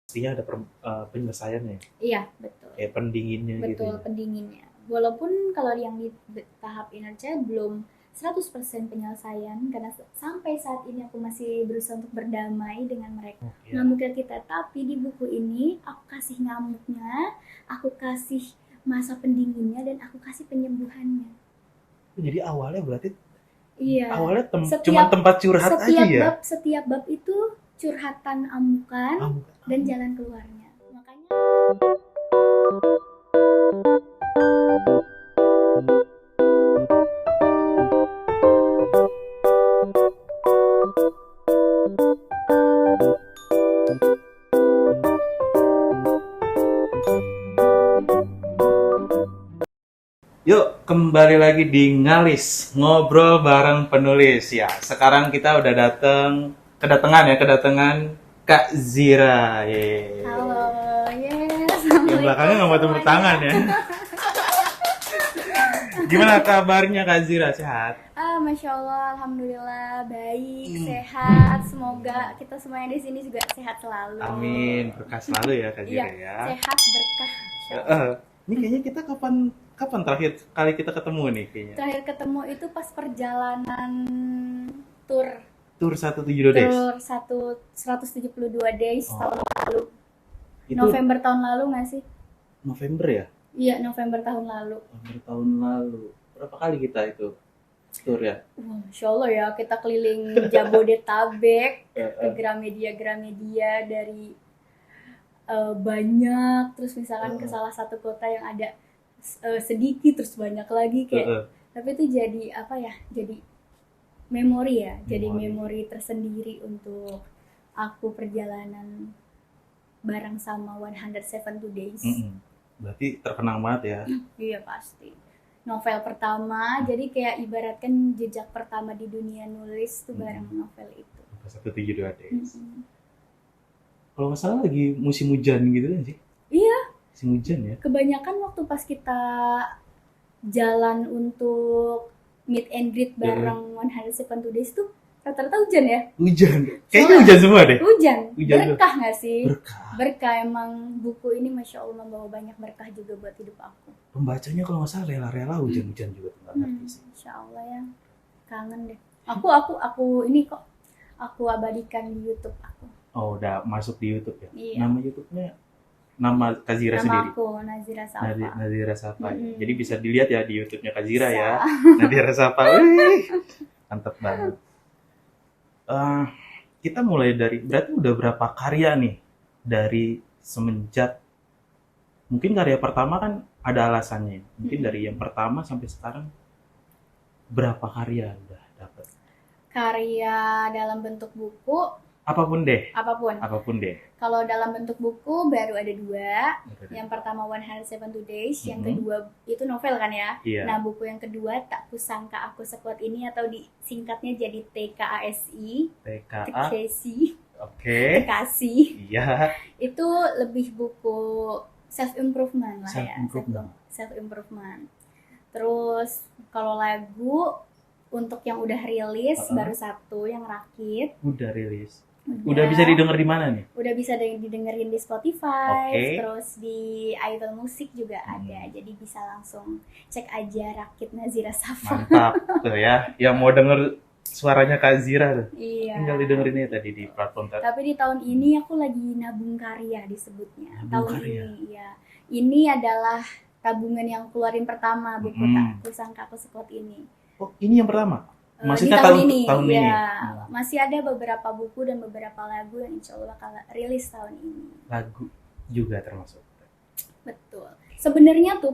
pastinya ada penyelesaiannya. Iya, betul. Kayak pendinginnya gitu Betul, ya. pendinginnya. Walaupun kalau yang di tahap inertia belum 100% penyelesaian karena sampai saat ini aku masih berusaha untuk berdamai dengan mereka. Oh iya. Ngamuknya kita, tapi di buku ini aku kasih ngamuknya, aku kasih masa pendinginnya dan aku kasih penyembuhannya. Jadi awalnya berarti Iya, cuman setiap tempat curhat aja ya. setiap bab itu curhatan amukan Ah, bukan. dan jalan keluarnya. Makanya Yuk, kembali lagi di Ngalis, ngobrol bareng penulis. Ya, sekarang kita udah kedatangan Kak Zira. halo, yes, Yang belakangnya assalamualaikum nggak mau tepuk tangan ya. semuanya. Gimana kabarnya Kak Zira? Sehat? Masya Allah, alhamdulillah baik, sehat. Semoga kita semua yang di sini juga sehat selalu. Amin, berkah selalu ya Kak Iya, Zira ya. sehat berkah, insya Allah. Eh, ini kayaknya kita kapan kapan terakhir kali kita ketemu nih kayaknya? Terakhir ketemu itu pas perjalanan tour Tour 172 Days. tour 172 days Oh, tahun lalu. itu November tahun lalu nggak sih? November ya? Iya, November tahun lalu. November tahun lalu. Berapa kali kita itu tour ya? Wah, Masya Allah ya, kita keliling Jabodetabek Eh, ke eh, Gramedia dari banyak, terus misalkan ke eh, salah satu kota yang ada sedikit, terus banyak lagi eh, kayak, eh. tapi itu jadi apa ya? Jadi memori ya, jadi Memori. memori tersendiri untuk aku perjalanan bareng sama 172 Days. Mm-mm. Berarti terkenang banget ya. Iya pasti. Novel pertama, jadi kayak ibaratkan jejak pertama di dunia nulis tuh bareng Mm-mm. novel itu. 172 Days. Mm-mm. Kalau nggak salah lagi musim hujan gitu kan sih? Iya, Musim hujan ya? kebanyakan waktu pas kita jalan untuk meet and greet Eh, eh. bareng 172 Days tuh rata-rata hujan ya. Hujan. Kayaknya Soalnya hujan semua deh. hujan, Hujan tuh. berkah nggak sih? Berkah. Berkah emang buku ini Masya Allah membawa banyak berkah juga buat hidup aku. Pembacanya kalau nggak salah rela-rela hujan-hujan juga tuh nggak ngerti sih. Insya Allah ya, kangen deh. Aku ini kok aku abadikan di YouTube aku. Oh, udah masuk di YouTube ya. Iya. Nama YouTube-nya nama Kazira Nama sendiri. aku Nazira Safa. Nazira Safa. Mm-mm. Jadi bisa dilihat ya di YouTube-nya Kazira Bisa. ya. Nazira Safa. Wih, mantep banget. Eh, kita mulai dari berarti udah berapa karya nih dari semenjak mungkin karya pertama kan ada alasannya. Mungkin Mm-mm. dari yang pertama sampai sekarang berapa karya udah dapat? Karya dalam bentuk buku Apapun deh, apapun. apapun deh. Kalau dalam bentuk buku baru ada dua. Yang pertama 172 Days, yang Mhm. kedua itu novel kan ya. Iya. Nah, buku yang kedua Tak Kusangka Aku Sekuat Ini atau disingkatnya jadi TKASI, TKA. Tekasi, Oke. Tekasi. Iya. Itu lebih buku self improvement lah Self ya, improvement. self improvement. Terus kalau lagu untuk yang udah rilis baru satu yang Rakit. Udah rilis. Udah bisa didengar di mana nih? Udah bisa didengerin di Spotify, Oke. terus di Apple Music juga ada. Jadi bisa langsung cek aja Rakit Nazira Safa. Mantap tuh ya. Yang mau denger suaranya Kak Zira tuh. Iya. Tinggal didengerin aja tadi di platform tadi. Tapi di tahun ini aku lagi nabung karya disebutnya. Nabung Tahun karya. ini ya. Ini adalah tabungan yang keluarin pertama buku Tak Kusangka Aku Sekuat Ini. Oh, ini yang pertama? Di Maksudnya tahun ini, tahun ini. ya, masih ada beberapa buku dan beberapa lagu yang insya Allah bakal rilis tahun ini. Lagu juga termasuk. Betul. Sebenarnya tuh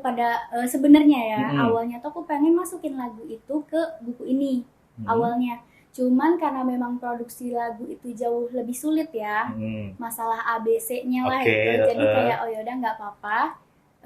sebenarnya ya Mm-mm. awalnya tuh aku pengen masukin lagu itu ke buku ini Hmm. awalnya. Cuman karena memang produksi lagu itu jauh lebih sulit ya, Hmm. masalah ABC-nya lah Oke, itu. Jadi kayak oh yaudah nggak apa-apa,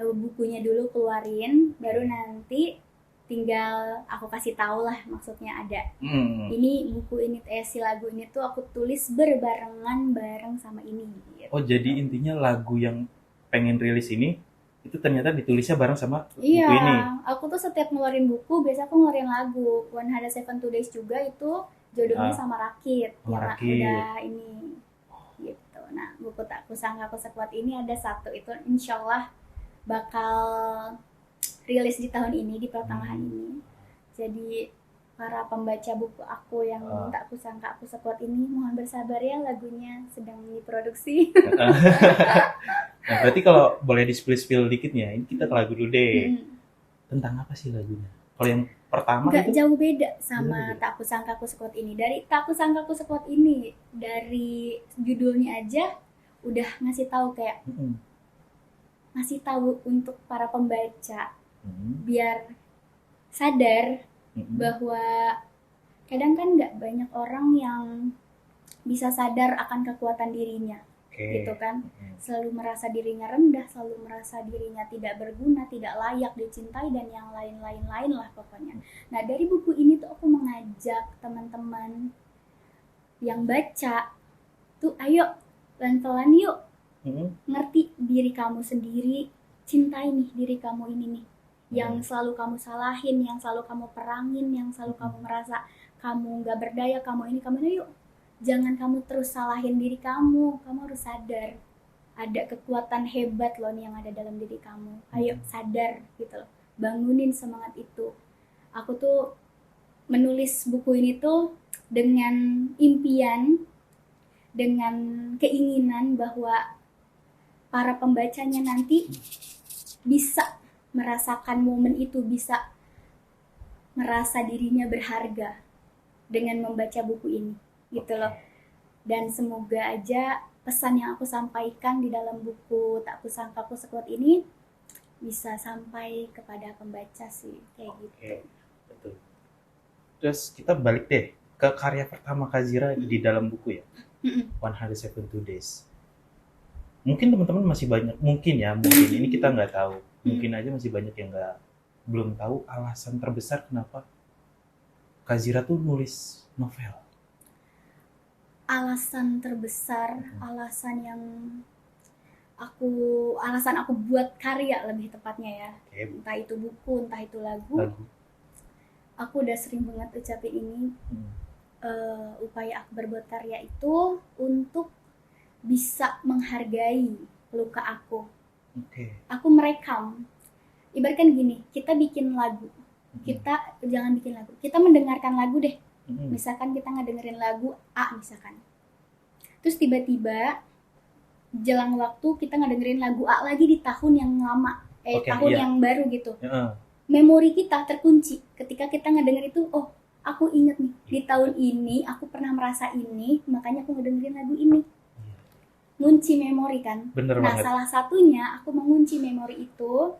bukunya dulu keluarin, baru nanti tinggal aku kasih tahu lah maksudnya ada. Hmm. Ini buku ini si lagu ini tuh aku tulis berbarengan bareng sama ini gitu. Oh, jadi intinya lagu yang pengen rilis ini itu ternyata ditulisnya bareng sama buku Iya, ini. aku tuh setiap ngeluarin buku biasa aku ngeluarin lagu. 172 Days juga itu jodohnya sama Rakit. Sama yang Rakit. udah ini gitu. Nah, buku Tak Kusangka Aku Sekuat ini ada satu, itu insya Allah bakal rilis di tahun ini, di pertengahan ini. Jadi para pembaca buku aku yang Tak Kusangka Aku Sekuat ini mohon bersabar ya, lagunya sedang diproduksi. Nah, berarti kalau boleh di-spill dikit nih ya, ini kita ke lagu dulu deh. Tentang apa sih lagunya? Kalau yang pertama Nggak itu jauh beda sama Jauh beda. Tak Kusangka Aku Sekuat ini. Dari Tak Kusangka Aku Sekuat ini, dari judulnya aja udah ngasih tahu kayak ngasih tahu untuk para pembaca biar sadar bahwa kadang kan nggak banyak orang yang bisa sadar akan kekuatan dirinya, gitu kan. Selalu merasa dirinya rendah, selalu merasa dirinya tidak berguna, tidak layak dicintai, dan yang lain-lain lah pokoknya. Nah, dari buku ini tuh aku mengajak teman-teman yang baca tuh, ayo pelan-pelan yuk, ngerti diri kamu sendiri, cintai nih diri kamu ini nih, yang selalu kamu salahin, yang selalu kamu perangin, yang selalu kamu merasa kamu nggak berdaya, kamu ini, yuk, jangan kamu terus salahin diri kamu harus sadar ada kekuatan hebat loh nih yang ada dalam diri kamu. Ayo sadar gitu loh, bangunin semangat itu. Aku tuh menulis buku ini tuh dengan impian, dengan keinginan bahwa para pembacanya nanti bisa merasakan momen itu, bisa merasa dirinya berharga dengan membaca buku ini, gitu loh. Dan semoga aja pesan yang aku sampaikan di dalam buku Tak Kusangka Aku Sekuat ini bisa sampai kepada pembaca sih, kayak gitu. Betul. Terus kita balik deh ke karya pertama Kak Zira di dalam buku ya, 172 Days. Mungkin teman-teman masih banyak, mungkin ini kita nggak tahu, mungkin aja masih banyak yang belum tahu alasan terbesar kenapa Kak Zira tuh nulis novel. Alasan terbesar, alasan aku buat karya lebih tepatnya ya, entah itu buku, entah itu lagu. Aku udah sering banget ucapin ini, upaya aku berbuat karya itu untuk bisa menghargai luka aku. Aku merekam, ibaratkan gini, kita bikin lagu, kita jangan bikin lagu, kita mendengarkan lagu deh. Misalkan kita ngedengerin lagu A misalkan, terus tiba-tiba jelang waktu kita ngedengerin lagu A lagi di tahun yang lama, tahun yang baru gitu. Memori kita terkunci ketika kita ngedenger itu. Oh, aku inget nih, di tahun ini aku pernah merasa ini, makanya aku ngedengerin lagu ini. Ngunci memori kan. Bener nah banget. Salah satunya aku mengunci memori itu.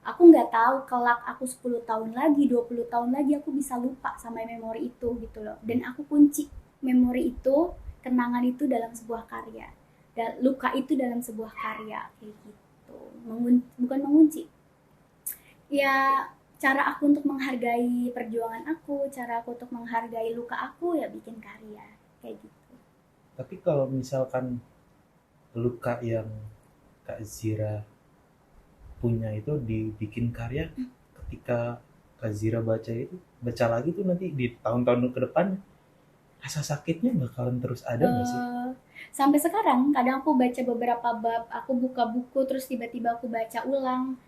Aku nggak tahu kelak aku 10 tahun lagi, 20 tahun lagi aku bisa lupa sama memori itu gitu loh. Dan aku kunci memori itu, kenangan itu dalam sebuah karya, dan luka itu dalam sebuah karya, kayak gitu. Bukan mengunci. Ya, cara aku untuk menghargai perjuangan aku, cara aku untuk menghargai luka aku ya bikin karya, kayak gitu. Tapi kalau misalkan luka yang Kak Zira punya itu dibikin karya, ketika Kak Zira baca lagi tuh nanti di tahun-tahun ke depan, rasa sakitnya bakalan terus ada nggak sih? Sampai sekarang kadang aku baca beberapa bab, aku buka buku terus tiba-tiba aku baca ulang,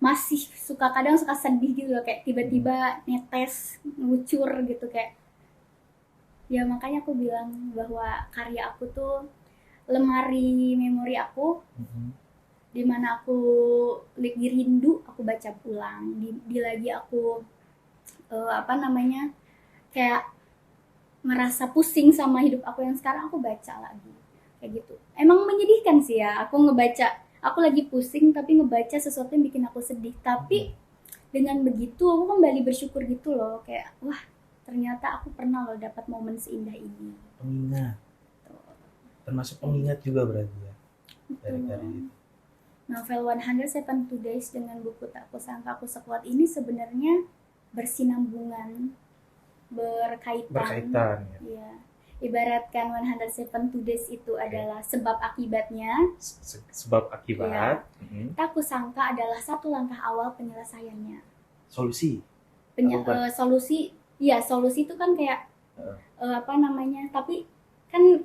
masih kadang suka sedih gitu loh, kayak tiba-tiba netes, ngucur gitu kayak. Ya makanya aku bilang bahwa karya aku tuh lemari memori aku, dimana aku lagi rindu, aku baca ulang. Di lagi aku kayak merasa pusing sama hidup aku yang sekarang, aku baca lagi, kayak gitu. Emang menyedihkan sih ya, aku lagi pusing tapi ngebaca sesuatu yang bikin aku sedih. Tapi dengan begitu aku kembali bersyukur gitu loh, kayak wah ternyata aku pernah loh dapat momen seindah ini. Pengingat. Termasuk pengingat juga berarti ya. Dari itu. Novel 172 Days dengan buku Tak Kusangka Aku Sekuat ini sebenarnya bersinambungan, berkaitan ya. Ibaratkan 172 Days itu adalah sebab akibatnya. Sebab akibat. Ya. Tak Kusangka adalah satu langkah awal penyelesaiannya. Solusi. Solusi, ya solusi itu kan kayak tapi kan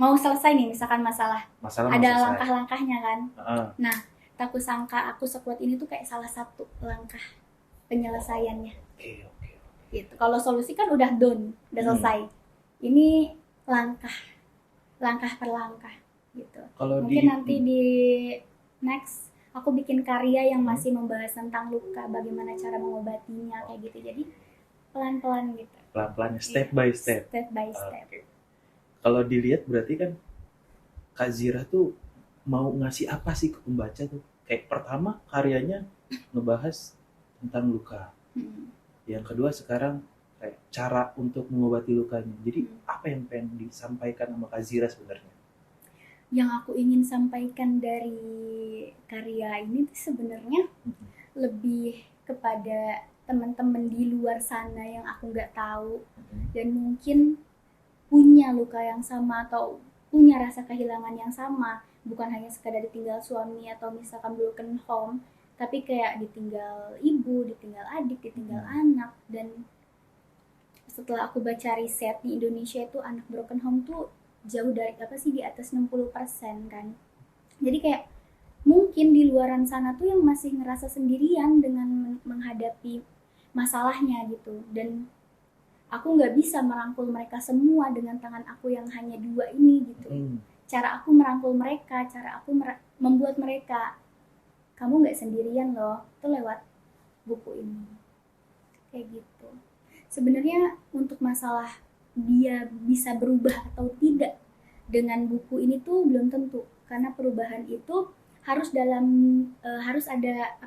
mau selesai nih misalkan masalah Masalah mau ada selesai. langkah-langkahnya kan. Heeh. Nah, Taku Sangka Aku Sekuat ini tuh kayak salah satu langkah penyelesaiannya Oke. gitu. Kalau solusi kan udah done, udah selesai. Ini langkah per langkah gitu. Kalau Mungkin nanti di next aku bikin karya yang masih membahas tentang luka, bagaimana cara mengobatinya kayak gitu. Jadi pelan-pelan gitu. pelan-pelan, step by step. Step by step. Oke. Kalau dilihat berarti kan Kak Zira tuh mau ngasih apa sih ke pembaca tuh? Kayak pertama karyanya ngebahas tentang luka. Yang kedua sekarang kayak cara untuk mengobati lukanya. Jadi apa yang pengen disampaikan sama Kak Zira sebenarnya? Yang aku ingin sampaikan dari karya ini tuh sebenarnya lebih kepada teman-teman di luar sana yang aku nggak tahu dan mungkin punya luka yang sama atau punya rasa kehilangan yang sama, bukan hanya sekadar ditinggal suami atau misalkan broken home, tapi kayak ditinggal ibu, ditinggal adik, ditinggal anak. Dan setelah aku baca riset di Indonesia itu anak broken home tuh jauh dari di atas 60% kan. Jadi kayak mungkin di luaran sana tuh yang masih ngerasa sendirian dengan menghadapi masalahnya gitu. Dan aku nggak bisa merangkul mereka semua dengan tangan aku yang hanya 2 ini gitu. Cara aku merangkul mereka, cara aku membuat mereka, kamu nggak sendirian loh, itu lewat buku ini. Kayak gitu. Sebenarnya untuk masalah dia bisa berubah atau tidak dengan buku ini tuh belum tentu, karena perubahan itu harus harus ada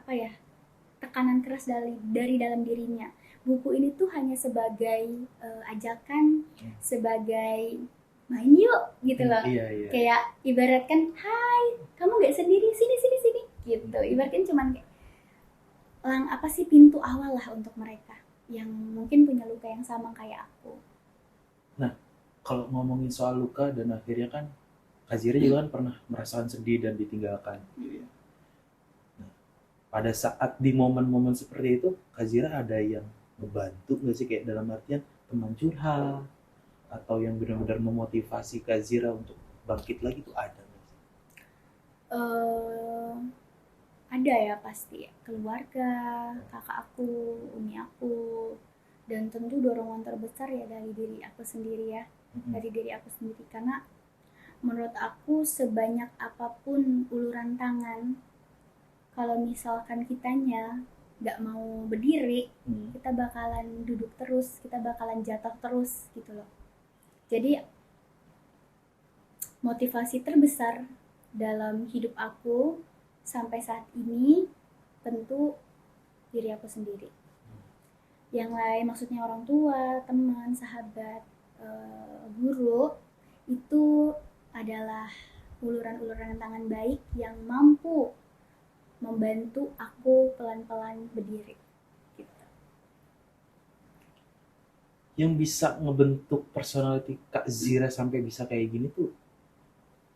tekanan keras dari dalam dirinya. Buku ini tuh hanya sebagai ajakan, sebagai main yuk gitu loh. Iya. Kayak ibaratkan, hai kamu nggak sendiri, sini gitu. Ibaratkan cuman kayak pintu awal lah untuk mereka yang mungkin punya luka yang sama kayak aku. Nah, kalau ngomongin soal luka dan akhirnya kan Kak Zira juga kan pernah merasakan sedih dan ditinggalkan. Nah, pada saat di momen-momen seperti itu, Kak Zira ada yang membantu nggak sih, kayak dalam artian teman curhat atau yang benar-benar memotivasi Kak Zira untuk bangkit lagi tuh ada nggak sih? Ada ya pasti, keluarga, kakak aku, umi aku, dan tentu dorongan terbesar ya dari diri aku sendiri ya. Dari diri aku sendiri, karena menurut aku sebanyak apapun uluran tangan, kalau misalkan kitanya nggak mau berdiri, kita bakalan duduk terus, kita bakalan jatuh terus gitu loh. Jadi motivasi terbesar dalam hidup aku sampai saat ini tentu diri aku sendiri. Yang lain maksudnya orang tua, teman, sahabat, guru, itu adalah uluran-uluran tangan baik yang mampu membantu aku pelan-pelan berdiri gitu. Yang bisa ngebentuk personality Kak Zira sampai bisa kayak gini tuh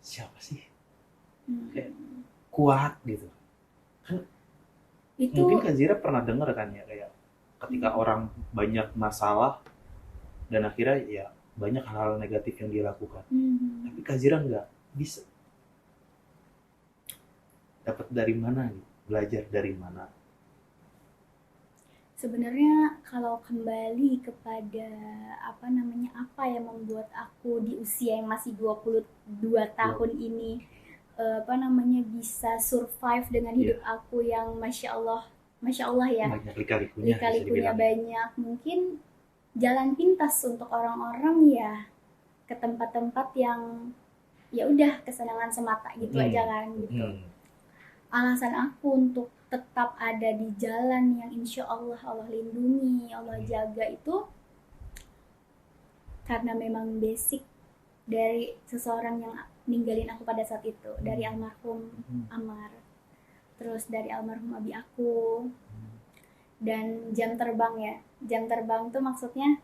siapa sih? Kayak kuat gitu kan. Itu mungkin Kak Zira pernah dengar kan ya, kayak ketika orang banyak masalah dan akhirnya ya banyak hal-hal negatif yang dia lakukan, tapi Kak Zira nggak bisa. Dapat dari mana nih? Belajar dari mana? Sebenarnya kalau kembali kepada apa yang membuat aku di usia yang masih 22 tahun ini bisa survive dengan hidup aku yang masya Allah ya, banyak lika-likunya banyak. Mungkin jalan pintas untuk orang-orang ya ke tempat-tempat yang ya udah kesenangan semata gitu aja kan gitu. Alasan aku untuk tetap ada di jalan yang insya Allah lindungi, Allah jaga itu karena memang basic dari seseorang yang ninggalin aku pada saat itu, dari almarhum Amar, terus dari almarhum abi aku, dan jam terbang tuh maksudnya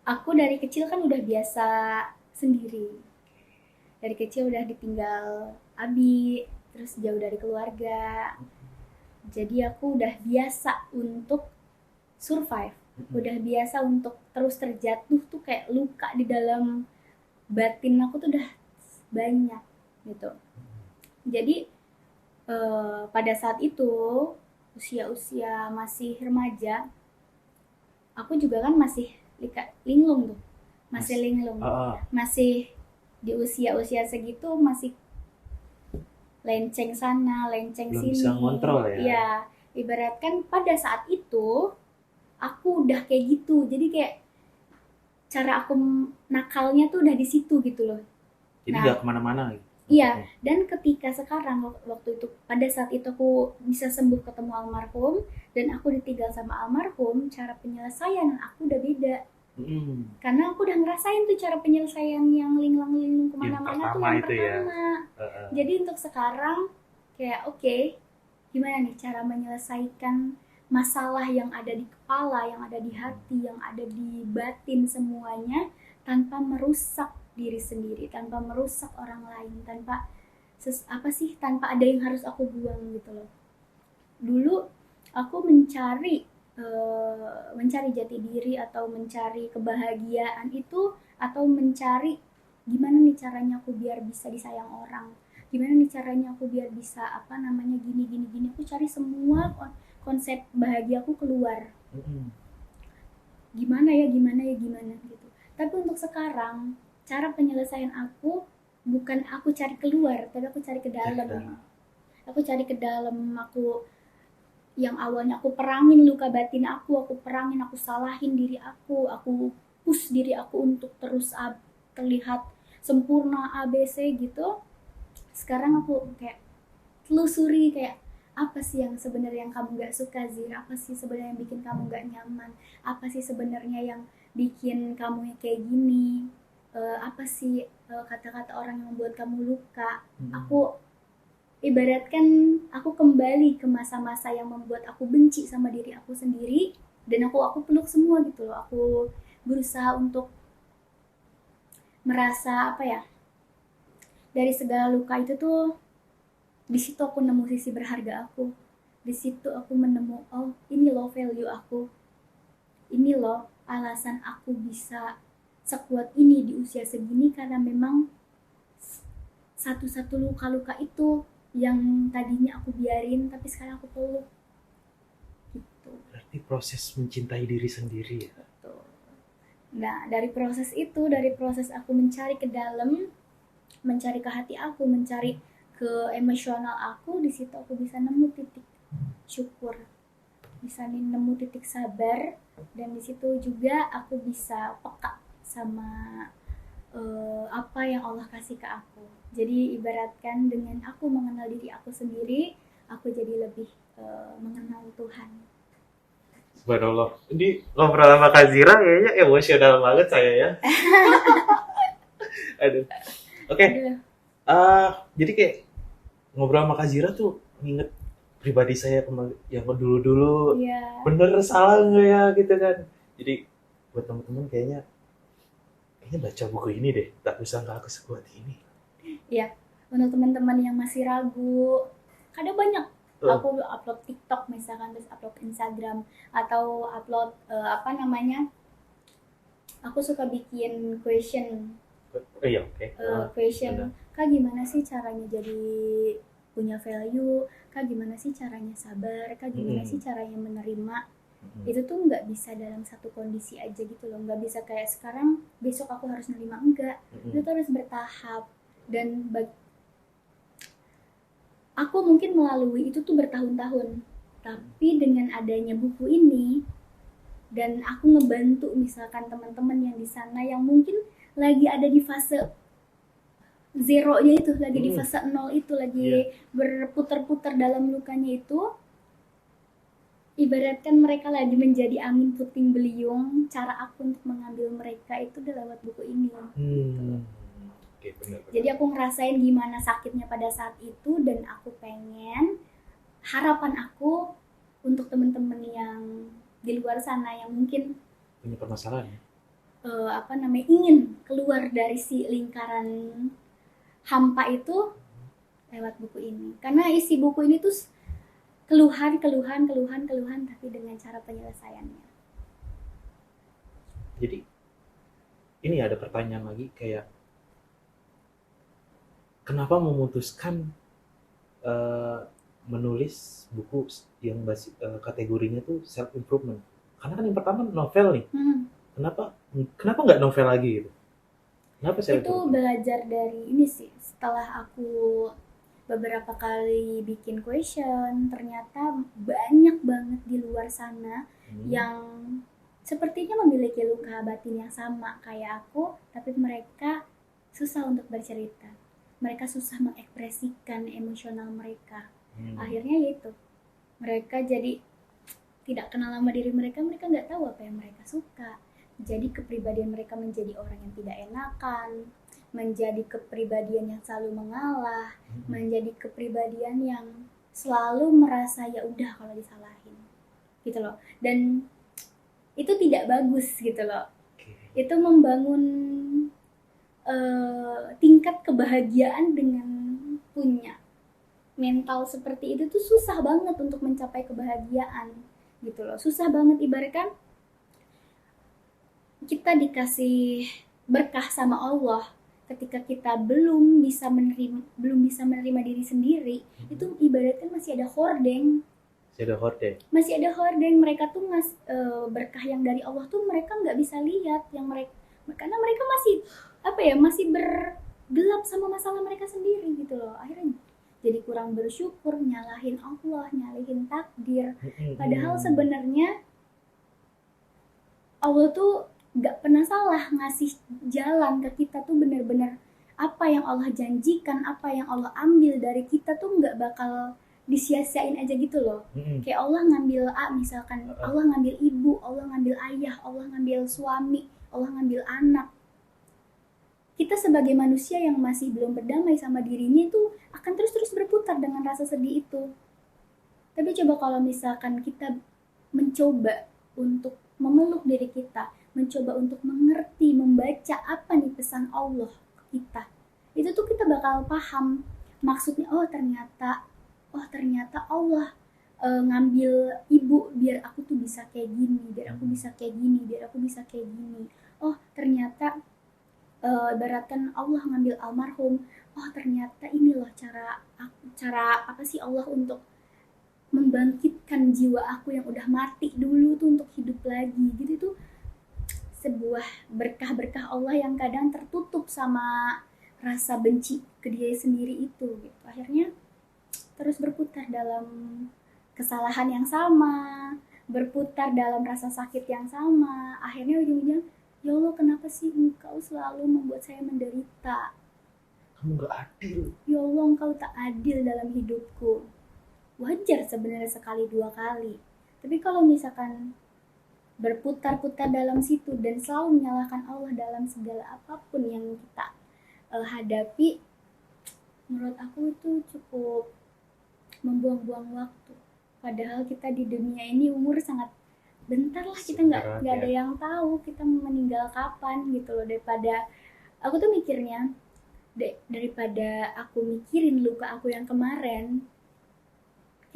aku dari kecil kan udah biasa sendiri, dari kecil udah ditinggal abi, terus jauh dari keluarga, jadi aku udah biasa untuk survive, udah biasa untuk terus terjatuh tuh kayak luka di dalam batin aku tuh udah banyak gitu. Jadi pada saat itu usia-usia masih remaja, aku juga kan masih linglung tuh, masih linglung, masih di usia-usia segitu masih lenceng sana, lenceng Belum sini. bisa ngontrol ya. Iya, ibaratkan pada saat itu aku udah kayak gitu. Jadi kayak cara aku nakalnya tuh udah di situ gitu loh. Jadi Nah, nggak kemana-mana gitu. iya, dan ketika sekarang waktu itu pada saat itu aku bisa sembuh ketemu almarhum dan aku ditinggal sama almarhum, cara penyelesaian aku udah beda. Karena aku udah ngerasain tuh cara penyelesaian yang linglang-linglung kemana-mana tuh yang itu ya. pertama. Jadi untuk sekarang kayak oke, gimana nih cara menyelesaikan masalah yang ada di kepala, yang ada di hati, yang ada di batin semuanya tanpa merusak diri sendiri, tanpa merusak orang lain, tanpa tanpa ada yang harus aku buang gitu loh. Dulu aku mencari jati diri atau mencari kebahagiaan itu, atau mencari gimana nih caranya aku biar bisa disayang orang, gimana nih caranya aku biar bisa gini aku cari semua konsep bahagia aku keluar. Gimana gitu. Tapi untuk sekarang cara penyelesaian aku bukan aku cari keluar, tapi aku cari ke dalam. Aku cari ke dalam aku. Yang awalnya aku perangin luka batin aku perangin, aku salahin diri aku push diri aku untuk terus terlihat sempurna ABC gitu. Sekarang aku kayak telusuri kayak apa sih yang sebenarnya yang kamu gak suka Zir, apa sih sebenarnya yang bikin kamu gak nyaman, apa sih sebenarnya yang bikin kamu kayak gini, apa sih kata-kata orang yang membuat kamu luka. Aku ibaratkan aku kembali ke masa-masa yang membuat aku benci sama diri aku sendiri, dan aku peluk semua gitu loh. Aku berusaha untuk merasa dari segala luka itu tuh, di situ aku nemu sisi berharga aku. Di situ aku menemu, oh ini loh value aku, ini loh alasan aku bisa sekuat ini di usia segini, karena memang satu-satu luka-luka itu yang tadinya aku biarin tapi sekarang aku peluk gitu. Berarti proses mencintai diri sendiri ya. Betul. Nah dari proses itu, dari proses aku mencari ke dalam, mencari ke hati aku, mencari ke emosional aku, di situ aku bisa nemu titik syukur, bisa nemu titik sabar, dan di situ juga aku bisa peka sama apa yang Allah kasih ke aku. Jadi ibaratkan dengan aku mengenal diri aku sendiri, aku jadi lebih mengenal Tuhan. Subhanallah. Ini ngobrol sama Kak Zira kayaknya emosional banget saya ya. Aduh. Oke. Jadi kayak ngobrol sama Kak Zira tuh nginget pribadi saya yang dulu-dulu. Yeah. Bener salah nggak ya gitu kan. Jadi buat teman-teman kayaknya baca buku ini deh, Tak Kusangka Aku Sekuat Ini. Iya, untuk teman-teman yang masih ragu, kadang banyak aku upload TikTok misalkan, terus upload Instagram, atau upload aku suka bikin question. Question, Kak gimana sih caranya jadi punya value, Kak gimana sih caranya sabar, Kak gimana sih caranya menerima. Itu tuh nggak bisa dalam satu kondisi aja gitu loh, nggak bisa kayak sekarang besok aku harus nerima, enggak. Itu tuh harus bertahap, dan aku mungkin melalui itu tuh bertahun-tahun, tapi dengan adanya buku ini dan aku ngebantu misalkan teman-teman yang di sana yang mungkin lagi ada di fase zeronya itu, lagi di fase 0 itu, lagi berputar-putar dalam lukanya itu, ibaratkan mereka lagi menjadi angin puting beliung, cara aku untuk mengambil mereka itu udah lewat buku ini. Oke, benar. Jadi aku ngerasain gimana sakitnya pada saat itu, dan aku pengen, harapan aku untuk teman-teman yang di luar sana yang mungkin punya permasalahan ingin keluar dari si lingkaran hampa itu, lewat buku ini. Karena isi buku ini tuh keluhan, tapi dengan cara penyelesaiannya. Jadi ini ada pertanyaan lagi, kayak kenapa memutuskan menulis buku yang kategorinya tuh self improvement? Karena kan yang pertama novel nih. Kenapa nggak novel lagi gitu? Kenapa self Itu improvement? belajar dari ini sih. Setelah aku beberapa kali bikin question, ternyata banyak banget di luar sana yang sepertinya memiliki luka batin yang sama kayak aku, tapi mereka susah untuk bercerita. Mereka susah mengekspresikan emosional mereka. Akhirnya yaitu, mereka jadi tidak kenal sama diri mereka, mereka nggak tahu apa yang mereka suka. Jadi kepribadian mereka menjadi orang yang tidak enakan, menjadi kepribadian yang selalu mengalah, menjadi kepribadian yang selalu merasa ya udah kalau disalahin, gitu loh. Dan itu tidak bagus gitu loh. Itu membangun tingkat kebahagiaan dengan punya mental seperti itu tuh susah banget untuk mencapai kebahagiaan gitu loh. Susah banget, ibaratkan kita dikasih berkah sama Allah, ketika kita belum bisa menerima diri sendiri, itu ibaratkan masih ada hordeng. Masih ada hordeng. Mereka tuh berkah yang dari Allah tuh mereka nggak bisa lihat, yang mereka, karena mereka masih bergelap sama masalah mereka sendiri gitu loh. Akhirnya jadi kurang bersyukur, nyalahin Allah, nyalahin takdir. Padahal sebenarnya Allah tuh nggak pernah salah ngasih jalan ke kita tuh, bener-bener apa yang Allah janjikan, apa yang Allah ambil dari kita tuh nggak bakal disia-siain aja gitu loh. Kayak Allah ngambil misalkan Allah ngambil ibu, Allah ngambil ayah, Allah ngambil suami, Allah ngambil anak. Kita sebagai manusia yang masih belum berdamai sama dirinya itu akan terus-terus berputar dengan rasa sedih itu. Tapi coba kalau misalkan kita mencoba untuk memeluk diri kita, mencoba untuk mengerti, membaca apa nih pesan Allah ke kita, itu tuh kita bakal paham maksudnya. Oh ternyata Allah ngambil ibu biar aku tuh bisa kayak gini, biar aku bisa kayak gini, biar aku bisa kayak gini. Oh ternyata ibaratkan Allah ngambil almarhum. Oh ternyata ini loh cara apa sih Allah untuk membangkitkan jiwa aku yang udah mati dulu tuh untuk hidup lagi gitu. Itu sebuah berkah-berkah Allah yang kadang tertutup sama rasa benci ke diri sendiri itu gitu. Akhirnya terus berputar dalam kesalahan yang sama, berputar dalam rasa sakit yang sama. Akhirnya ujung-ujungnya, ya Allah kenapa sih engkau selalu membuat saya menderita? Kamu gak adil. Ya Allah engkau tak adil dalam hidupku. Wajar sebenarnya sekali dua kali. Tapi kalau misalkan berputar-putar dalam situ dan selalu menyalahkan Allah dalam segala apapun yang kita hadapi, menurut aku itu cukup membuang-buang waktu. Padahal kita di dunia ini umur sangat bentar lah, kita nggak ada yang tahu kita meninggal kapan gitu loh. Daripada aku tuh mikirnya, daripada aku mikirin luka aku yang kemarin,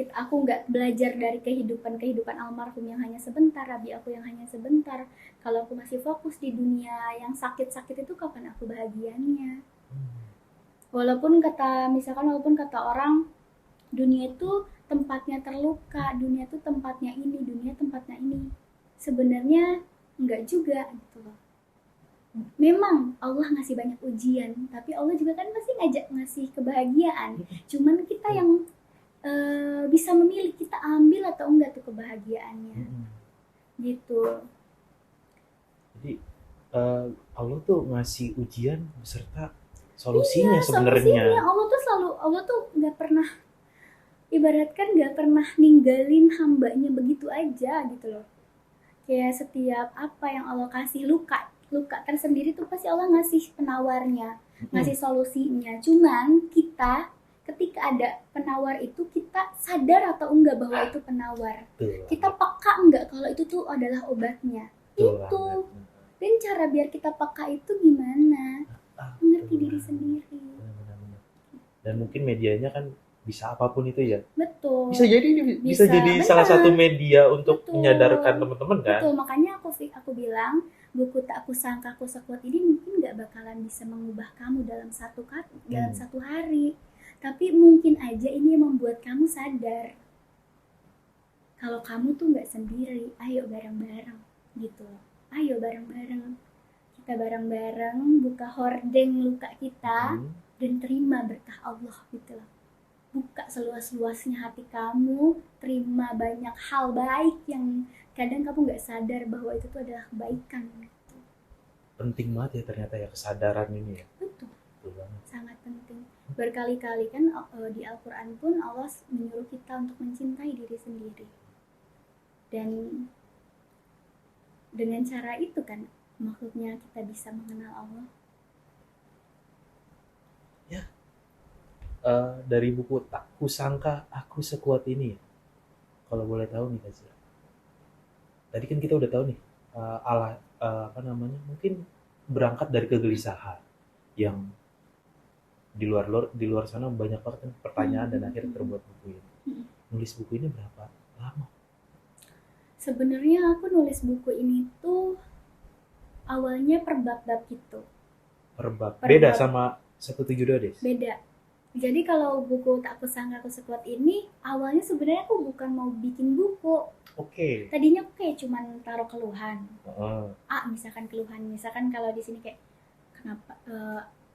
aku nggak belajar dari kehidupan almarhum yang hanya sebentar, Abi aku yang hanya sebentar. Kalau aku masih fokus di dunia yang sakit-sakit itu, kapan aku bahagianya? Walaupun kata orang, dunia itu tempatnya terluka, dunia itu tempatnya ini, dunia tempatnya ini. Sebenarnya enggak juga gitu loh. Memang Allah ngasih banyak ujian, tapi Allah juga kan pasti ngasih kebahagiaan. Cuman kita yang bisa memilih kita ambil atau enggak tuh kebahagiaannya. Gitu. Jadi Allah tuh ngasih ujian beserta solusinya sebenarnya. Allah tuh nggak pernah, ibaratkan nggak pernah ninggalin hambanya begitu aja gitu loh. Kayak setiap apa yang Allah kasih luka tersendiri tuh pasti Allah ngasih penawarnya, ngasih solusinya. Cuman kita ketika ada penawar itu, kita sadar atau enggak bahwa itu penawar. Kita peka enggak kalau itu tuh adalah obatnya. Itu. Dan cara biar kita peka itu gimana? Mengerti diri sendiri. Dan mungkin medianya kan bisa apapun itu ya. Betul. Bisa jadi salah satu media untuk menyadarkan teman-teman kan. Betul, makanya aku bilang buku Tak Kusangka Ku Sekuat ini mungkin nggak bakalan bisa mengubah kamu dalam satu hari, tapi mungkin aja ini yang membuat kamu sadar kalau kamu tuh nggak sendiri. Ayo bareng-bareng gitu loh. Ayo bareng-bareng, kita bareng-bareng buka hordeng luka kita dan terima berkah Allah gitu loh. Buka seluas-luasnya hati kamu, terima banyak hal baik yang kadang kamu nggak sadar bahwa itu tuh adalah kebaikan gitu. Penting banget ya ternyata ya kesadaran ini ya. Betul, Betul banget. sangat penting. Berkali-kali kan di Al-Quran pun Allah menyuruh kita untuk mencintai diri sendiri, dan dengan cara itu kan maksudnya kita bisa mengenal Allah. Ya, dari buku Tak Kusangka Aku Sekuat Ini, kalau boleh tahu nih Kak Zira. Tadi kan kita udah tahu nih mungkin berangkat dari kegelisahan yang di luar sana banyak banget kan pertanyaan dan akhirnya terbuat buku ini. Nulis buku ini berapa lama? Sebenarnya aku nulis buku ini tuh awalnya per bab-bab gitu. Per bab. Beda sama 172 Des? Beda. Jadi kalau buku Tak Kusangka Aku Sekuat Ini, awalnya sebenarnya aku bukan mau bikin buku. Oke. Tadinya aku kayak cuman taruh keluhan. Misalkan keluhan, misalkan kalau di sini kayak kenapa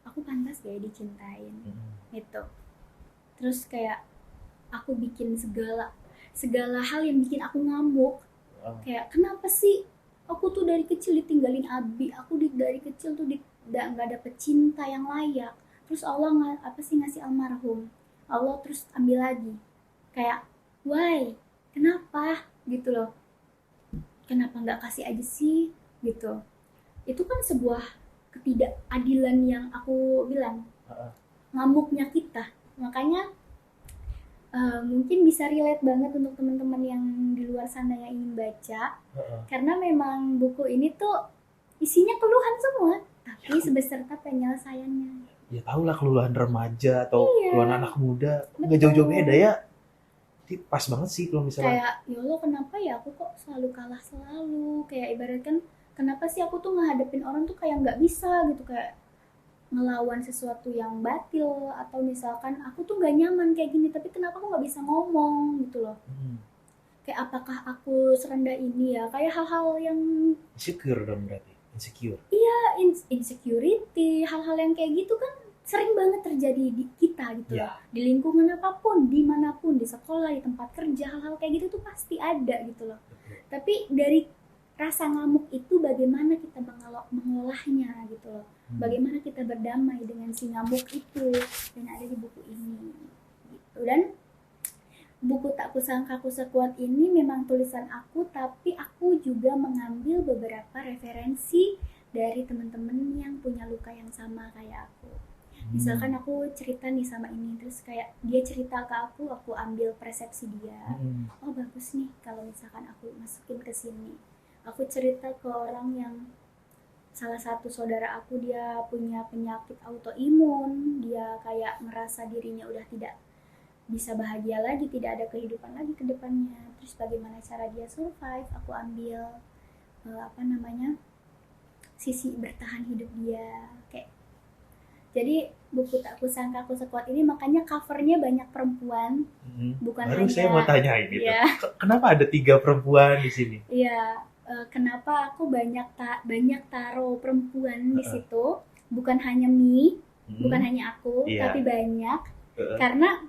aku pantas gak ya dicintain gitu. Terus kayak aku bikin segala hal yang bikin aku ngamuk. Kayak kenapa sih aku tuh dari kecil ditinggalin abi, aku dari kecil tuh nggak dapet cinta yang layak. Terus Allah ngasih almarhum, Allah terus ambil lagi. Kayak why, kenapa gitu loh, kenapa nggak kasih aja sih gitu. Itu kan sebuah ketidakadilan yang aku bilang ngamuknya kita. Makanya mungkin bisa relate banget untuk teman-teman yang di luar sana yang ingin baca, karena memang buku ini tuh isinya keluhan semua, tapi sebeserta penyelesaiannya. Ya tau lah keluhan remaja atau keluhan anak muda, nggak Betul. jauh-jauh beda ya. Jadi pas banget sih kalau misalnya Kayak ya Allah, kenapa ya aku kok selalu kalah selalu, kayak ibaratkan kenapa sih aku tuh ngehadapin orang tuh kayak nggak bisa gitu, kayak ngelawan sesuatu yang batil, atau misalkan aku tuh nggak nyaman kayak gini tapi kenapa aku nggak bisa ngomong gitu loh. Kayak apakah aku serendah ini ya, kayak hal-hal yang insecure dong, berarti insecure. insecurity, hal-hal yang kayak gitu kan sering banget terjadi di kita gitu Ya. loh. Di lingkungan apapun, dimanapun, di sekolah, di tempat kerja, hal-hal kayak gitu tuh pasti ada gitu loh. Betul. Tapi dari rasa ngamuk itu bagaimana kita mengolahnya gitu loh. Bagaimana kita berdamai dengan si ngamuk itu, dan ada di buku ini gitu. Dan buku Tak Kusangka Aku Sekuat Ini memang tulisan aku, tapi aku juga mengambil beberapa referensi dari teman-teman yang punya luka yang sama kayak aku. Misalkan aku cerita nih sama ini, terus kayak dia cerita ke aku ambil persepsi dia. Oh bagus nih kalau misalkan aku masukin ke sini. Aku cerita ke orang yang salah satu saudara aku, dia punya penyakit autoimun, dia kayak merasa dirinya udah tidak bisa bahagia lagi, tidak ada kehidupan lagi ke depannya. Terus bagaimana cara dia survive, aku ambil sisi bertahan hidup dia. Kayak jadi buku Tak Kusangka Aku Sekuat Ini makanya covernya banyak perempuan, bukan baru hanya. saya mau tanya ini Ya. Kenapa ada 3 perempuan di sini? Iya, kenapa aku banyak taruh perempuan di situ, bukan hanya bukan hanya aku, tapi banyak. Karena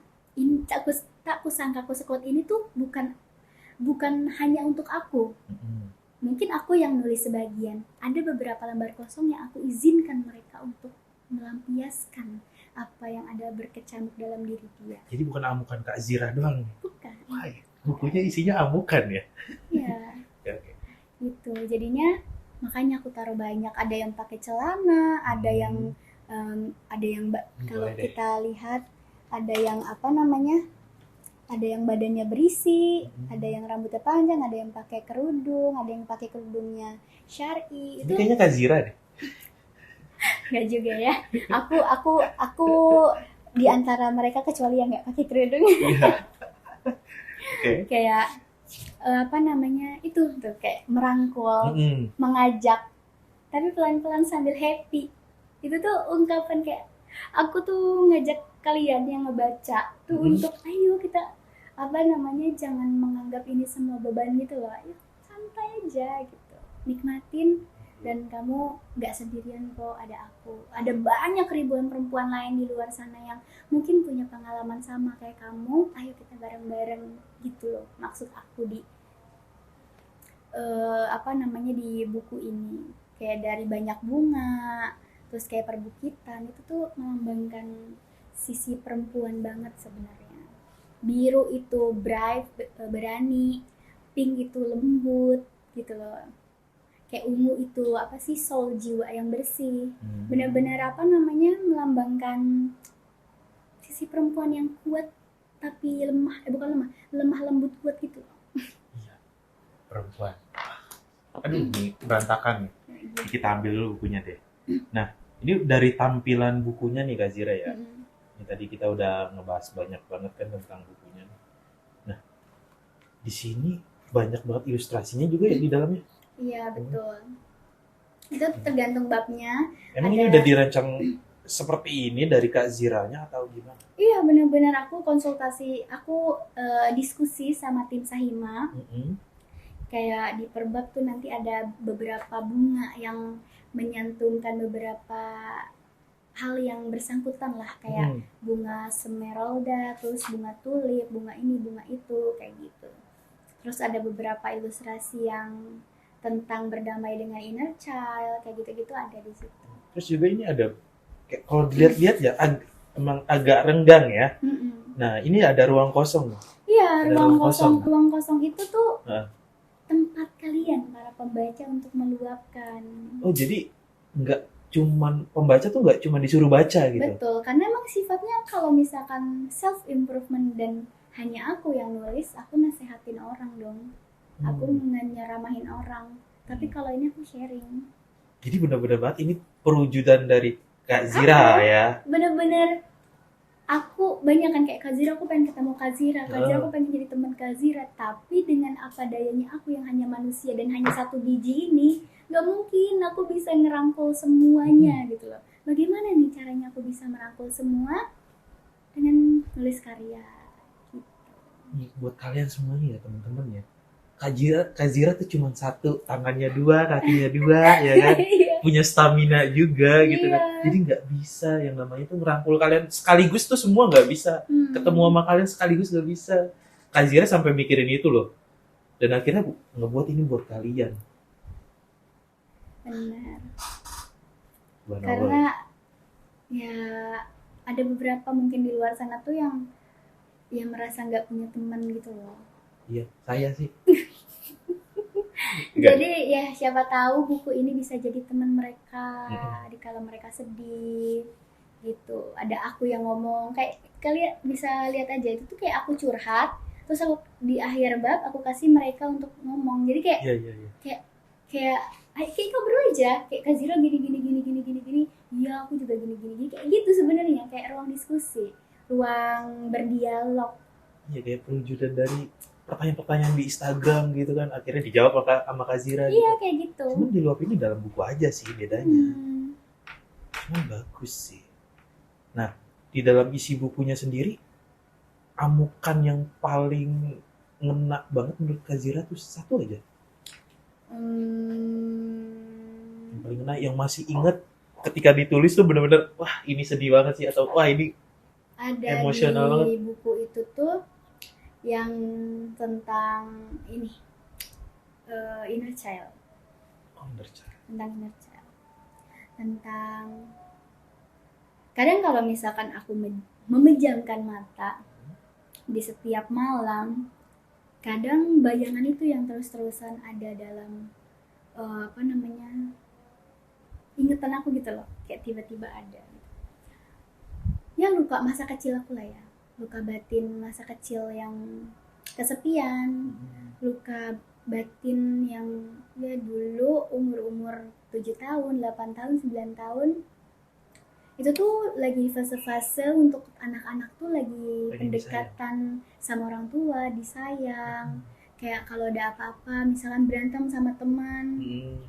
Tak Kusangka Aku Sekuat Ini tuh bukan hanya untuk aku. Mungkin aku yang nulis sebagian, ada beberapa lembar kosong yang aku izinkan mereka untuk melampiaskan apa yang ada berkecamuk dalam diri dia. Jadi bukan amukan Kak Zira doang nih? Bukan. Wah, bukunya isinya amukan ya? Iya. Okay. Gitu, jadinya makanya aku taruh banyak. Ada yang pakai celana, ada yang kalau kita lihat ada yang ada yang badannya berisi, ada yang rambutnya panjang, ada yang pakai kerudung, ada yang pakai kerudungnya syar'i. Itu kayaknya Kak Zira deh. Nggak juga ya. Aku di antara mereka kecuali yang nggak pakai kerudung. Okay. Kayak itu tuh kayak merangkul, mengajak, tapi pelan-pelan sambil happy. Itu tuh ungkapan kayak aku tuh ngajak kalian yang ngebaca tuh untuk ayo kita apa namanya jangan menganggap ini semua beban gitu loh. Ayo santai aja gitu. Nikmatin dan kamu nggak sendirian kok, ada aku. Ada banyak ribuan perempuan lain di luar sana yang mungkin punya pengalaman sama kayak kamu. Ayo kita bareng-bareng gitu loh. Maksud aku di apa namanya di buku ini. Kayak dari banyak bunga, terus kayak perbukitan itu tuh melambangkan sisi perempuan banget sebenarnya. Biru itu bright, berani, pink itu lembut gitu loh. Kayak ungu itu apa sih, soul, jiwa yang bersih. Benar-benar apa namanya melambangkan sisi perempuan yang kuat tapi lemah, bukan lemah, lemah lembut kuat gitu. Iya, perempuan. Aduh, ini berantakan nih. Kita ambil dulu bukunya deh. Nah, ini dari tampilan bukunya nih Kak Zira ya. Ini tadi kita udah ngebahas banyak banget kan tentang bukunya. Nah, di sini banyak banget ilustrasinya juga ya di dalamnya. Iya betul. Itu tergantung babnya. Emang ini udah dirancang seperti ini dari Kak Ziranya atau gimana? Iya benar-benar aku konsultasi, aku diskusi sama tim Sahima. Kayak di per bab tuh nanti ada beberapa bunga yang menyantumkan beberapa hal yang bersangkutan lah, kayak bunga semeralda, terus bunga tulip, bunga ini, bunga itu, kayak gitu. Terus ada beberapa ilustrasi yang tentang berdamai dengan inner child, kayak gitu-gitu ada di situ. Terus juga ini ada, kayak kalau dilihat-lihat ya, emang agak renggang ya. Nah, ini ada ruang kosong. Iya, ruang kosong. Ruang kosong itu tuh tempat kalian para pembaca untuk meluapkan. Oh, jadi nggak cuman pembaca tuh nggak cuma disuruh baca gitu. Betul, karena emang sifatnya kalau misalkan self improvement dan hanya aku yang nulis, aku nasehatin orang dong. Aku nyeramahin orang. Tapi kalau ini aku sharing. Jadi benar-benar banget ini perwujudan dari Kak Zira ya. Bener-bener aku banyak kan kayak Kak Zira, aku pengen ketemu Kak Zira, Kak Zira aku pengen jadi teman Kak Zira, tapi dengan apa dayanya aku yang hanya manusia dan hanya satu biji ini, nggak mungkin aku bisa ngerangkul semuanya gitu loh. Bagaimana nih caranya aku bisa merangkul semua dengan nulis karya gitu. Nih, buat kalian semuanya ya teman-teman ya, Kak Zira tuh cuma satu, tangannya dua, kakinya dua ya kan, punya stamina juga gitu kan. Jadi nggak bisa yang namanya tuh ngerangkul kalian sekaligus tuh semua nggak bisa. Ketemu sama kalian sekaligus nggak bisa. Kak Zira sampai mikirin itu loh. Dan akhirnya ngebuat ini buat kalian. Benar. Karena ya ada beberapa mungkin di luar sana tuh yang merasa nggak punya teman gitu loh. Iya, saya sih. Jadi ya siapa tahu buku ini bisa jadi teman mereka di kala mereka sedih gitu. Ada aku yang ngomong, kayak kalian bisa lihat aja itu tuh kayak aku curhat, terus aku di akhir bab aku kasih mereka untuk ngomong. Jadi kayak kayak ngobrol aja, kayak Kak Zira gini. Iya, aku juga gini. Kayak gitu sebenarnya, kayak ruang diskusi, ruang berdialog. Iya, kayak perwujudan dari pertanyaan-pertanyaan di Instagram gitu kan, akhirnya dijawab sama Kak Zira. Iya, kayak gitu. Cuman diluapinnya dalam buku aja sih bedanya. Cuman bagus sih. Nah, di dalam isi bukunya sendiri, amukan yang paling ngena banget menurut Kak Zira tuh satu aja. Yang paling ngena, yang masih inget ketika ditulis tuh bener-bener, wah ini sedih banget sih, atau wah ini ada emosional banget. Di buku itu tuh yang tentang ini inner child. Tentang inner child. Tentang kadang kalau misalkan aku memejamkan mata di setiap malam, kadang bayangan itu yang terus-terusan ada dalam apa namanya, ingetan aku gitu loh, kayak tiba-tiba ada. Ya luka masa kecil aku lah ya, luka batin masa kecil yang kesepian, luka batin yang ya dulu umur 7 tahun, 8 tahun, 9 tahun itu tuh lagi fase-fase untuk anak-anak tuh lagi pendekatan sama orang tua, disayang, kayak kalau ada apa-apa misalkan berantem sama teman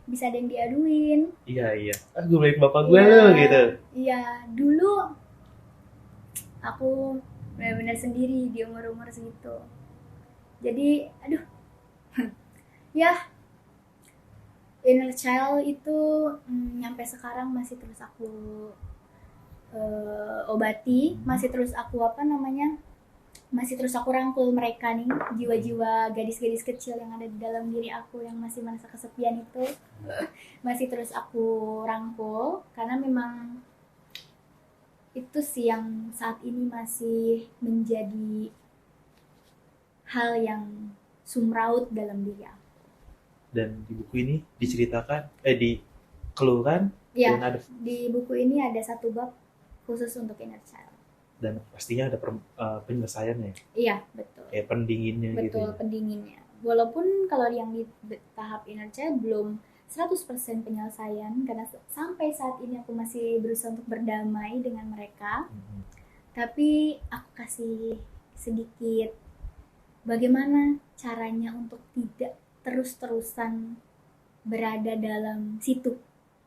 bisa ada yang diaduin. Iya. Gue beliin bapak gue Iya, loh gitu. Iya, dulu aku benar-benar sendiri di umur-umur segitu. Jadi, aduh, ya inner child itu nyampe sekarang masih terus aku obati, masih terus aku masih terus aku rangkul mereka nih, jiwa-jiwa gadis-gadis kecil yang ada di dalam diri aku yang masih merasa kesepian itu, masih terus aku rangkul karena memang itu sih yang saat ini masih menjadi hal yang sumraut dalam diri aku. Dan di buku ini diceritakan, dikeluhkan, Ya, dan ada, di buku ini ada satu bab khusus untuk inner child. dan pastinya ada penyelesaiannya, Iya, betul. kayak pendinginnya gitu. Betul, pendinginnya. Walaupun kalau yang di tahap inner child belum 100% penyelesaian karena sampai saat ini aku masih berusaha untuk berdamai dengan mereka. Tapi aku kasih sedikit bagaimana caranya untuk tidak terus-terusan berada dalam situ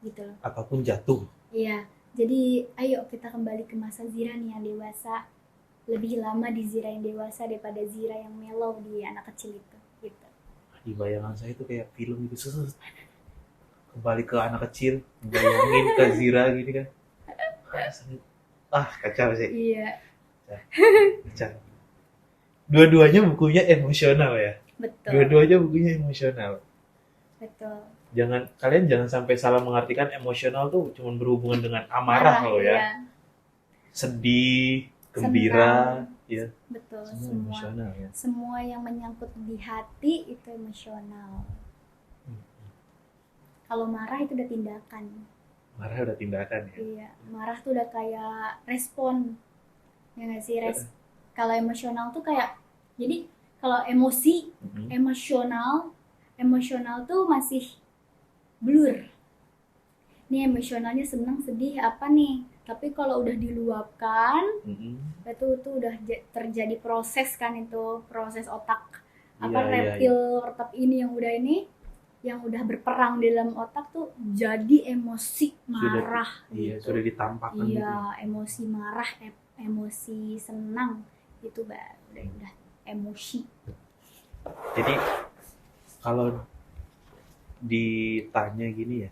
gitu loh. Ataupun jatuh. Iya, jadi ayo kita kembali ke masa Zira nih yang dewasa, lebih lama di Zira yang dewasa daripada Zira yang mellow di anak kecil itu gitu. Di bayangan saya itu kayak film gitu, kembali ke anak kecil, bayangin ke Zira gitu kan. Kacau sih. Iya, Kacau. Dua-duanya bukunya emosional ya. betul. Dua-duanya bukunya emosional. Betul. Kalian jangan sampai salah mengartikan emosional tuh cuma berhubungan dengan amarah loh ya. Iya. Sedih, gembira, ya. Betul, Semua emosional ya. semua yang menyangkut di hati itu emosional. Kalau marah itu udah tindakan. Marah udah tindakan ya. Iya, marah tuh udah kayak respon. Ya nggak sih, kalau emosional tuh kayak, jadi kalau emosi, emosional tuh masih blur. Ini emosionalnya senang, sedih, apa nih? Tapi kalau udah diluapkan, itu udah terjadi proses kan, itu proses otak reptil otak ini yang udah berperang di dalam otak tuh jadi emosi marah gitu. Sudah ditampakkan gitu. Iya, emosi marah, emosi senang itu udah emosi. Jadi kalau ditanya gini ya,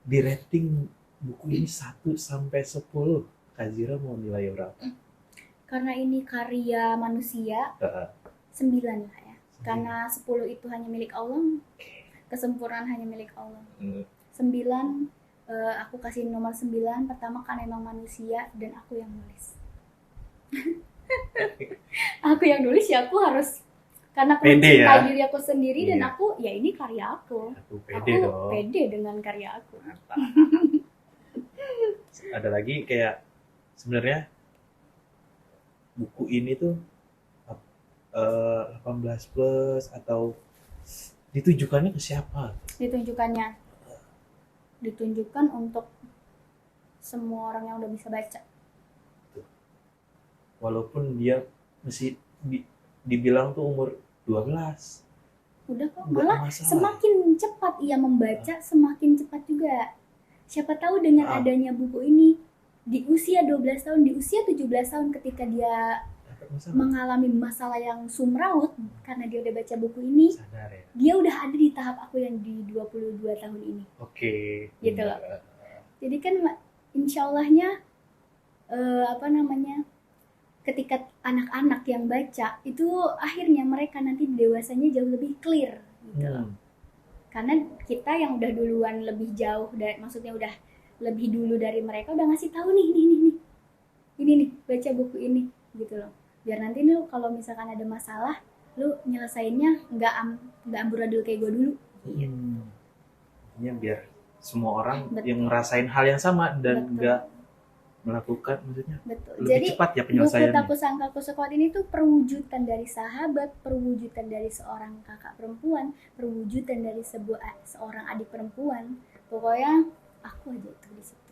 di rating buku ini 1 sampai 10, Kak Zira mau nilai berapa? Karena ini karya manusia, 9 lah ya. Karena 10 itu hanya milik Allah, kesempurnaan hanya milik Allah. 9, aku kasih nomor 9, pertama karena emang manusia dan aku yang nulis. Aku yang nulis ya, aku harus, karena aku mencintai diri aku sendiri. Iya. Dan aku, ya ini karya aku. Aku pede dengan karya aku. Ada lagi kayak sebenarnya buku ini tuh 18 plus atau ditujukannya ke siapa? Ditunjukkan untuk semua orang yang udah bisa baca. Walaupun dia masih dibilang tuh umur 12. Udah kok, malah semakin cepat ia membaca, semakin cepat juga. Siapa tahu dengan adanya buku ini di usia 12 tahun, di usia 17 tahun ketika dia mengalami masalah yang sumraut karena dia udah baca buku ini, sadar ya? Dia udah ada di tahap aku yang di 22 tahun ini. Oke. Gitu loh. Jadi kan insya Allahnya ketika anak-anak yang baca itu akhirnya mereka nanti dewasanya jauh lebih clear gitu loh. Karena kita yang udah duluan lebih jauh, maksudnya udah lebih dulu dari mereka udah ngasih tahu nih ini nih baca buku ini gitu loh. Biar nanti lu kalau misalkan ada masalah lu nyelesainnya nggak amburadul kayak gue dulu. Ini biar semua orang yang ngerasain hal yang sama dan nggak melakukan, maksudnya lebih jadi, cepat ya penyelesaiannya. Buku Taku Sangka Ku Sekuat ini tuh perwujudan dari sahabat, perwujudan dari seorang kakak perempuan, perwujudan dari seorang adik perempuan. Pokoknya aku aja itu di situ.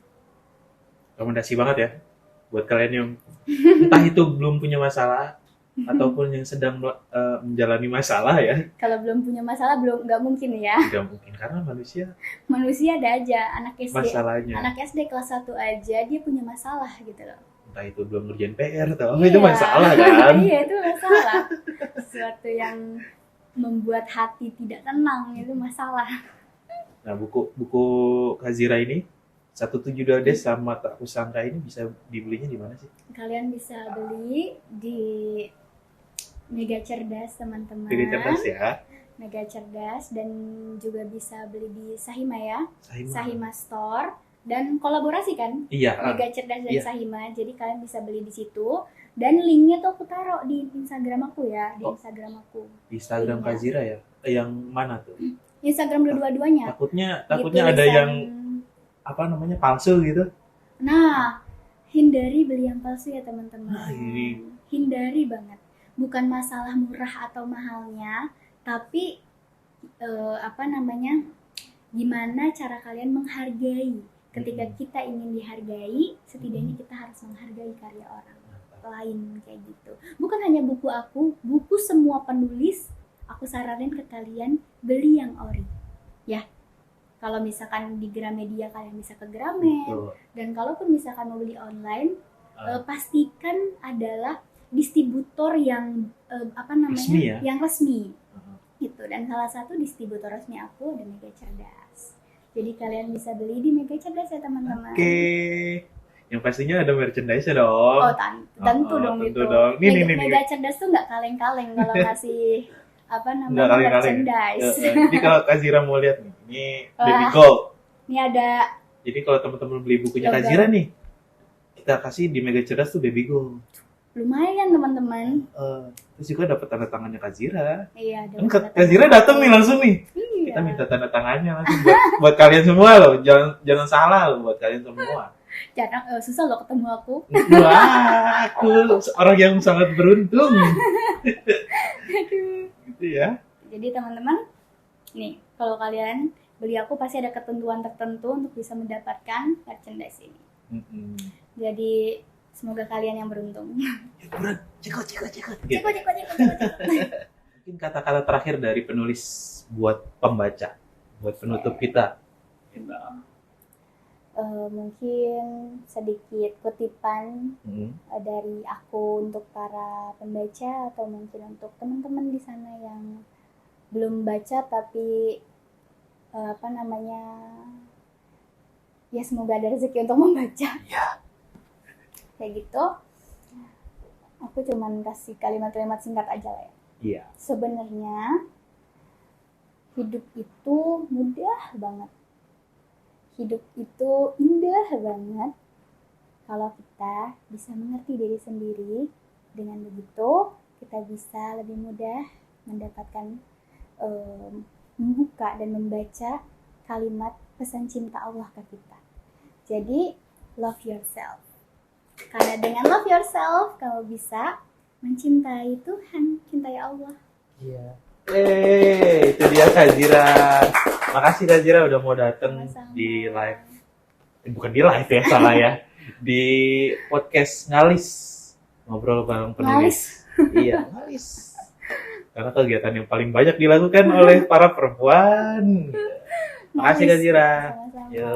Rekomendasi banget ya buat kalian yang entah itu belum punya masalah ataupun yang sedang menjalani masalah ya. Kalau belum punya masalah nggak mungkin ya. Tidak mungkin karena manusia Ada aja anak SD. masalahnya. Anak SD kelas 1 aja dia punya masalah gitu loh. Entah itu belum ngerjain PR atau Iya. itu masalah kan. Iya, itu masalah. Sesuatu yang membuat hati tidak tenang itu masalah. Nah, buku Kazira ini 172 Des sama Tak Kusangka ini bisa dibelinya di mana sih? Kalian bisa beli di Mega Cerdas, teman-teman. Mega Cerdas ya. Mega Cerdas, dan juga bisa beli di Sahima ya. Sahima Store, dan kolaborasi kan? Iya. Mega Cerdas dan Iya. Sahima. Jadi kalian bisa beli di situ, dan linknya tuh aku taruh di Instagram aku ya, di Instagram aku. Di Instagram Iya. Kazira ya. Yang mana tuh? Instagram dua-duanya. Takutnya Di ada tulisan- yang apa namanya palsu gitu. Nah, hindari beli yang palsu ya teman-teman. Nah, ini. Hindari banget. Bukan masalah murah atau mahalnya, tapi gimana cara kalian menghargai. Ketika kita ingin dihargai, setidaknya kita harus menghargai karya orang lain kayak gitu. Bukan hanya buku aku, buku semua penulis, aku saranin ke kalian beli yang ori. Ya. Kalau misalkan di Gramedia kalian bisa ke Gramet. Betul. Dan kalaupun misalkan mau beli online, pastikan adalah distributor yang Resmi ya? yang resmi gitu. Dan salah satu distributor resmi aku ada Mega Cerdas. Jadi kalian bisa beli di Mega Cerdas ya teman-teman. Oke. Yang pastinya ada merchandise dong. Oh, tentu dong tentu itu. dong. Nih. Mega Cerdas tuh nggak kaleng-kaleng kalau ngasih Nggak kali-kali. merchandise. Jadi kalau Kazira mau lihat nih, ini Wah. Baby Gold. Ini ada Jadi kalau teman-teman beli bukunya Logo. Kazira nih, kita kasih di Mega Cerdas tuh Baby Gold. lumayan teman-teman. Terus juga dapat tanda tangannya Kazira. Iya, ada Kan tanda Kazira tangan. datang nih langsung nih. Iya. Kita minta tanda tangannya langsung buat kalian semua loh. Jangan salah loh buat kalian semua. Jarang susah loh ketemu aku. Wah, aku orang yang sangat beruntung. Gitu ya. Jadi teman-teman, nih kalau kalian beli aku pasti ada ketentuan tertentu untuk bisa mendapatkan merchandise ini. Jadi semoga kalian yang beruntung. Buruan, cekot. Gitu. Ceko. Mungkin kata-kata terakhir dari penulis buat pembaca, buat penutup kita. Gitu. Mungkin sedikit kutipan Hmm. dari aku untuk para pembaca, atau mungkin untuk teman-teman di sana yang belum baca tapi ya semoga ada rezeki untuk membaca. Ya. Kayak gitu. Aku cuman kasih kalimat-kalimat singkat aja lah ya. Iya. Sebenarnya hidup itu mudah banget. Hidup itu indah banget kalau kita bisa mengerti diri sendiri. Dengan begitu kita bisa lebih mudah mendapatkan membuka dan membaca kalimat pesan cinta Allah ke kita. Jadi love yourself. Karena dengan love yourself kamu bisa mencintai Tuhan, cintai Allah. Iya. Itu dia Kazira. Makasih Kazira udah mau datang Sama-sama. di live. Bukan di live ya, salah ya. Di podcast Ngalis. Ngobrol bareng penulis. Iya, Ngalis. Karena kegiatan yang paling banyak dilakukan oleh para perempuan. Makasih Kazira. Sama-sama. Yo.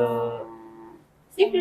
Sip.